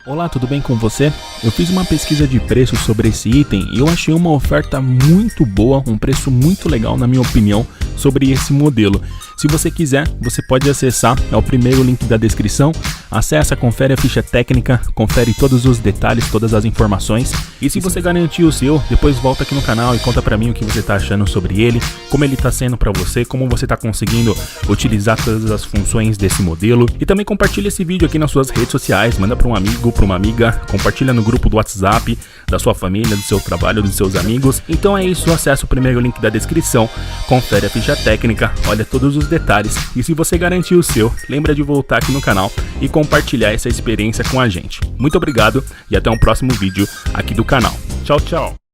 Olá, tudo bem com você? Eu fiz uma pesquisa de preço sobre esse item e eu achei uma oferta muito boa, um preço muito legal na minha opinião sobre esse modelo. Se você quiser, você pode acessar, é o primeiro link da descrição, acessa, confere a ficha técnica, confere todos os detalhes, todas as informações. E se você garantir o seu, depois volta aqui no canal e conta pra mim o que você tá achando sobre ele, como ele tá sendo pra você, como você tá conseguindo utilizar todas as funções desse modelo. E também compartilha esse vídeo aqui nas suas redes sociais, manda pra um amigo, pra uma amiga, compartilha no grupo do WhatsApp, da sua família, do seu trabalho, dos seus amigos. Então é isso, acessa o primeiro link da descrição, confere a ficha técnica, olha todos os detalhes. E se você garantir o seu, lembra de voltar aqui no canal e compartilhar essa experiência com a gente. Muito obrigado e até um próximo vídeo aqui do canal. Tchau, tchau!